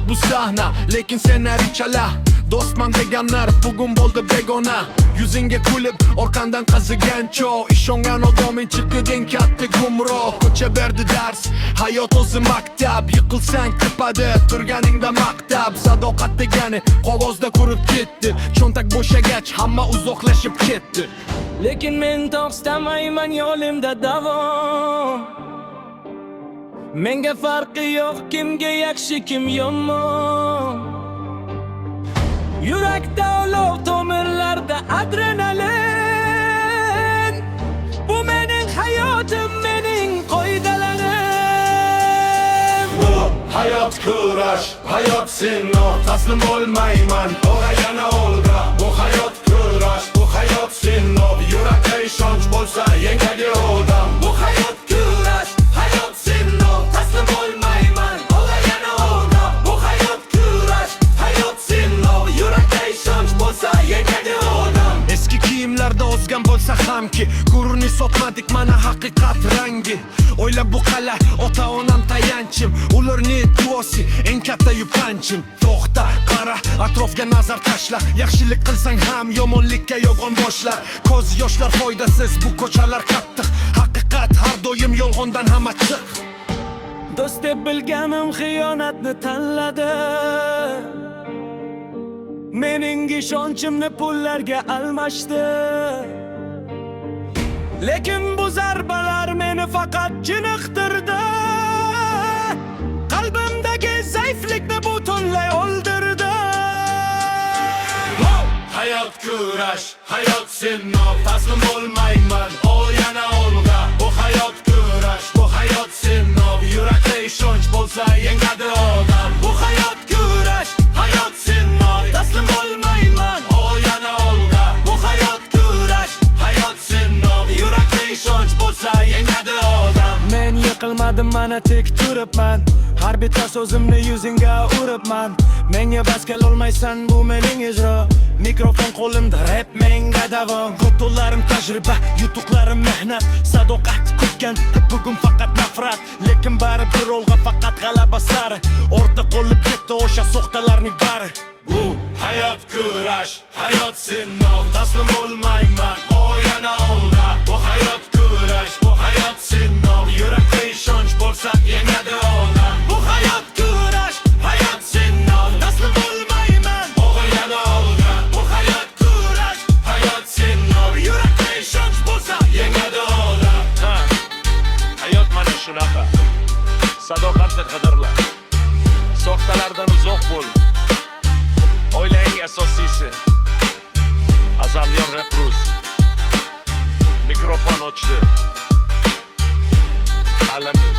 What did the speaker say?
bu sahna, lekin sen her chala. Do'stman deganlar bugun bo'ldi begona. Yuzingga kulib, orqandan qazigan cho. Ishongan odaming chiqding katta gumroh. Ko'cha berdi dars, hayot o'zi maktab. Yiqilsang tepada, turganingda maktab. Sadoqat degani qog'ozda qurib ketdi. Cho'ntak bo'shagach hamma uzoqlashib ketdi. Lekin men to'xtamayman yo'limda davom. Menga farqi yo'q kimga yaxshi kim yomon. Yurakda olov, tomirlarda adrenalin. Bu mening hayotim, mening qoidalarim. Bu hayot kurash, hayot sinov. Taslim bo'lmayman, to'g'ri yana olg'a. Bu hayot kurash, bu hayot sinov. Yurakda ishonch bo'lsa yengadi odam. Bu hayot kurash, hayot sinov. Taslim bo'lmayman, to'g'ri yana olg'a. Bu hayot kurash, hayot sinov. Yurakda ishonch bo'lsa yengadi odam. Eski kiyimlarda ozgan bo'lsa hamki, gururni sotmadik, mana haqiqat rangi. O'ylab bu qal'a, ota-onam tayanchim, ularni duosi eng katta yupanchim. To'xta, qara, atrofga nazar tashla. Yaxshilik qilsang ham yomonlikka yo'g'on boshlar. Ko'z yoshlar foydasiz, bu ko'chalar qattiq. Haqiqat har doim yolg'ondan ham achchiq. Do'st deb bilganim xiyonatni tanladi. Mening ishonchimni pullarga almashdi. Lekin bu zarbalar meni faqat chiniqtirdi. Qalbimdagi zaiflikni butunlay o'ldirdi. Hayot kurash, hayot sinov. Taslim bo'lmayman, ol yana olg'a. Bu hayot kurash, bu hayot sinov. Yurakda ishonch bo'lsa yengadi odam. Bu hayot kurash, hayot sinov. Taslim bo'lmayman, ol yana olg'a. Bu hayot kurash, hayot sinov. Yurakda ishonch bo'lsa yengadi odam. Men yiqilmadim, mana tik turibman. Har bitta so'zimni yuzingga uribman. Menga bas kelolmaysan, bu mening ijro. Mikrofon qo'limda, rap menga davom. Xatolarim tajriba, yutuqlarim mehnat. Sadoqat kutgan, bugun faqat nafrat. Lekin baribir olg'a faqat g'alaba sari. Ortda qolib ketdi o'sha soxtalarning bari. Bu hayot kurash, hayot sinov. Taslim bo'lmayman, ol yana olg'a. Bu hayot kurash, bu hayot sinov. Yurakda ishonch bo'lsa yengadi odam. Bu hayot kurash, hayot sinov. Taslim bo'lmayman, ol yana olg'a. Bu hayot kurash, hayot sinov. Yurakda ishonch bo'lsa yengadi odam. Hayot mana shunaqa. Sadoqatni qadrla. Soxtalardan uzoq bo'l. Oilaning asosiysi. Azalyon Rap Rus. Mikrofon ochdi. Alami